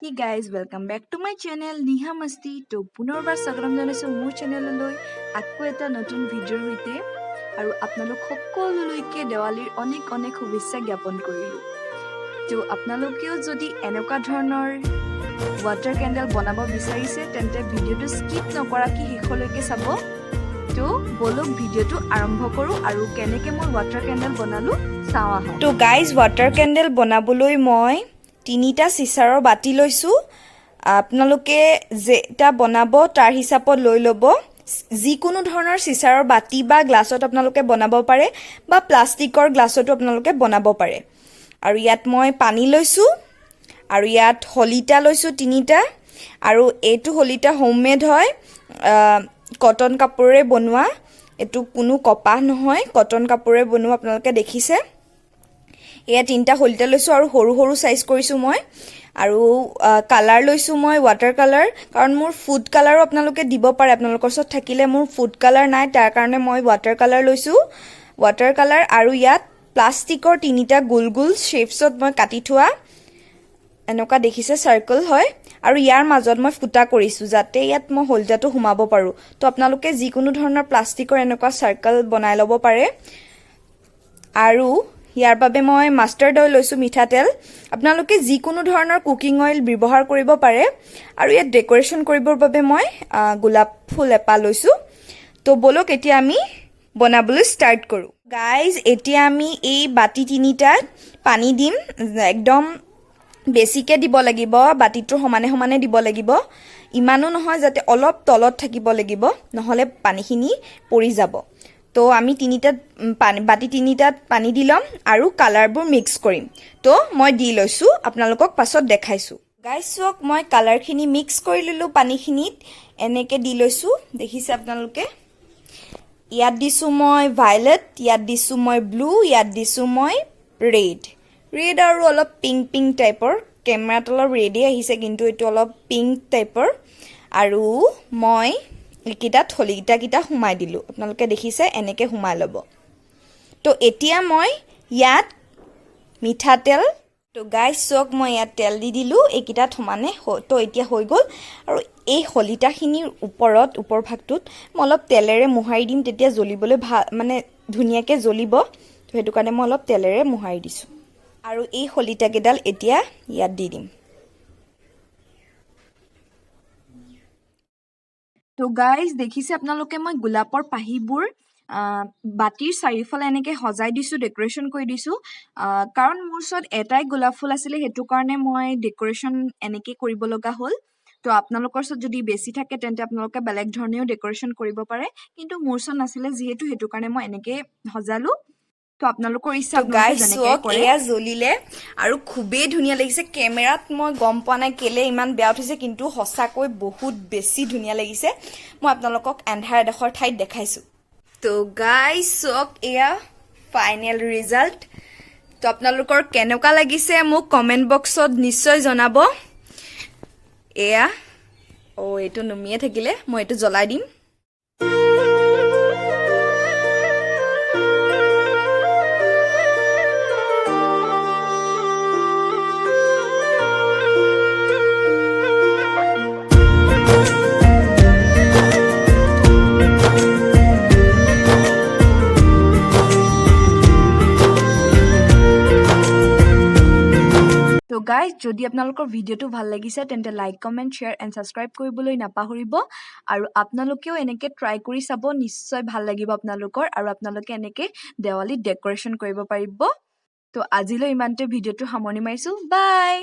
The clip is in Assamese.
Hey guys, welcome back to my channel Niha Masti. তো পুনৰবাৰ স্বাগতম জনাইছো মোৰ চেনেললৈ আকৌ এটা নতুন ভিডিঅ'ৰ সৈতে আৰু আপোনালোক সকলোলৈকে দেৱালীৰ অনেক শুভেচ্ছা জ্ঞাপন কৰিলো। তো আপোনালোকেও যদি এনেকুৱা ধৰণৰ ৱাটাৰ কেণ্ডেল বনাব বিচাৰিছে তেন্তে ভিডিঅ'টো স্কিপ নকৰাকৈ শেষলৈকে চাব। তো বলক ভিডিঅ'টো আৰম্ভ কৰো আৰু কেনেকৈ মই ৱাটাৰ কেণ্ডেল বনালো চাওঁ আহক। তো গাইজ ৱাটাৰ কেণ্ডেল বনাবলৈ মই 3টা চিচাৰৰ বাটি লৈছো। আপোনালোকে যেটা বনাব তাৰ হিচাপত লৈ ল'ব। যিকোনো ধৰণৰ চিচাৰৰ বাটি বা গ্লাছত আপোনালোকে বনাব পাৰে বা প্লাষ্টিকৰ গ্লাছতো আপোনালোকে বনাব পাৰে। আৰু ইয়াত মই পানী লৈছো আৰু ইয়াত হলিতা লৈছো 3টা আৰু এইটো হলিতা হোমমেড হয়, কটন কাপোৰেৰে বনোৱা। এইটো কোনো কপাহ নহয়, কটন কাপোৰেৰে বনোৱা। আপোনালোকে দেখিছে এয়া 3টা হলিতা লৈছো আৰু সৰু সাইজ কৰিছো মই। আৰু কালাৰ লৈছো মই ৱাটাৰ কালাৰ, কাৰণ মোৰ ফুড কালাৰো আপোনালোকে দিব পাৰে। আপোনালোকৰ ওচৰত থাকিলে, মোৰ ফুড কালাৰ নাই তাৰ কাৰণে মই ৱাটাৰ কালাৰ লৈছো। ৱাটাৰ কালাৰ আৰু ইয়াত প্লাষ্টিকৰ 3টা গোল শ্বেপছত মই কাটি থোৱা, এনেকুৱা দেখিছে সাৰ্কেল হয়। আৰু ইয়াৰ মাজত মই ফুটা কৰিছো যাতে ইয়াত মই হলিতাটো সোমাব পাৰো। তো আপোনালোকে যিকোনো ধৰণৰ প্লাষ্টিকৰ এনেকুৱা সাৰ্কেল বনাই ল'ব পাৰে। আৰু ইয়াৰ বাবে মই মাষ্টাৰ্ড অইল লৈছো, মিঠাতেল। আপোনালোকে যিকোনো ধৰণৰ কুকিং অইল ব্যৱহাৰ কৰিব পাৰে। আৰু ইয়াত ডেকোৰেশ্যন কৰিবৰ বাবে মই গোলাপ ফুল এপাহ লৈছো। তো বলক এতিয়া আমি বনাবলৈ ষ্টাৰ্ট কৰো। গাইজ এতিয়া আমি এই বাটি 3টাত পানী দিম। একদম বেছিকে দিব লাগিব, বাটিটোৰ সমানে দিব লাগিব। ইমানো নহয় যাতে অলপ তলত থাকিব লাগিব, নহলে পানীখিনি পৰি যাব। তো আমি বাটি 3টাত পানী দি ল'ম আৰু কালাৰবোৰ মিক্স কৰিম। তো মই দি লৈছো, আপোনালোকক পাছত দেখাইছো। গাইজ চাওক, মই কালাৰখিনি মিক্স কৰি ললো পানীখিনিত, এনেকে দি লৈছো। দেখিছে আপোনালোকে, ইয়াত দিছো মই ভায়লেট, ইয়াত দিছো মই ব্লু, ইয়াত দিছো মই ৰেড আৰু অলপ পিংক টাইপৰ। কেমেৰাত অলপ ৰেডে আহিছে কিন্তু এইটো অলপ পিংক টাইপৰ। আৰু মই এইকেইটাত হলিতাকেইটা সোমাই দিলো। আপোনালোকে দেখিছে এনেকে সোমাই ল'ব। তো এতিয়া মই ইয়াত মিঠাতেল, তো গাইজ চাওক মই ইয়াত তেল দি দিলো এইকেইটাত সমানে। তো এতিয়া হৈ গ'ল। আৰু এই হলিতাখিনিৰ ওপৰ ভাগটোত মই অলপ তেলেৰে মোহাৰি দিম, তেতিয়া জ্বলিবলৈ ভাল, মানে ধুনীয়াকৈ জ্বলিব। তো সেইটো কাৰণে মই অলপ তেলেৰে মোহাৰি দিছো। আৰু এই হলিতাকেইডাল এতিয়া ইয়াত দি দিম। তো গাইজ দেখিছে আপোনালোকে, মই গোলাপৰ পাহিবোৰ বাটিৰ চাৰিওফালে এনেকে সজাই দিছো, ডেকোৰেশ্যন কৰি দিছো। কাৰণ মোৰ ওচৰত এটাই গোলাপ ফুল আছিলে, সেইটো কাৰণে মই ডেকোৰেশ্যন এনেকে কৰিব লগা হ'ল। তো আপোনালোকৰ ওচৰত যদি বেছি থাকে তেন্তে আপোনালোকে বেলেগ ধৰণেও ডেকোৰেশ্যন কৰিব পাৰে, কিন্তু মোৰ ওচৰত নাছিলে যিহেতু সেইটো কাৰণে মই এনেকে সজালো। তো আপোনালোকৰ ইচ্ছা, আপোনালোকে যেনেকৈ কৰে। এয়া জ্বলিলে আৰু খুবেই ধুনীয়া লাগিছে। কেমেৰাত মই গম পোৱা নাই কেলে ইমান বেয়া উঠিছে, কিন্তু সঁচাকৈ বহুত বেছি ধুনীয়া লাগিছে। মই আপোনালোকক এন্ধাৰ এডোখৰ ঠাইত দেখাইছো। তো গাইজ চাওক, এয়া ফাইনেল ৰিজাল্ট। তো আপোনালোকৰ কেনেকুৱা লাগিছে মোক কমেণ্ট বক্সত নিশ্চয় জনাব। এয়া এইটো নুমিয়ে থাকিলে, মই এইটো জ্বলাই দিম। তো গাইজ, যদি আপোনালোকৰ ভিডিঅ'টো ভাল লাগিছে তেন্তে like, comment, share and subscribe কৰিবলৈ নাপাহৰিব। আৰু আপোনালোকেও এনেকৈ ট্ৰাই কৰি চাব, নিশ্চয় ভাল লাগিব আপোনালোকৰ। আৰু আপোনালোকে এনেকৈ দেৱালীত ডেকোৰেশ্যন কৰিব পাৰিব। তো আজিলৈ ইমানতে ভিডিঅ'টো সামৰণি মাৰিছো। বাই।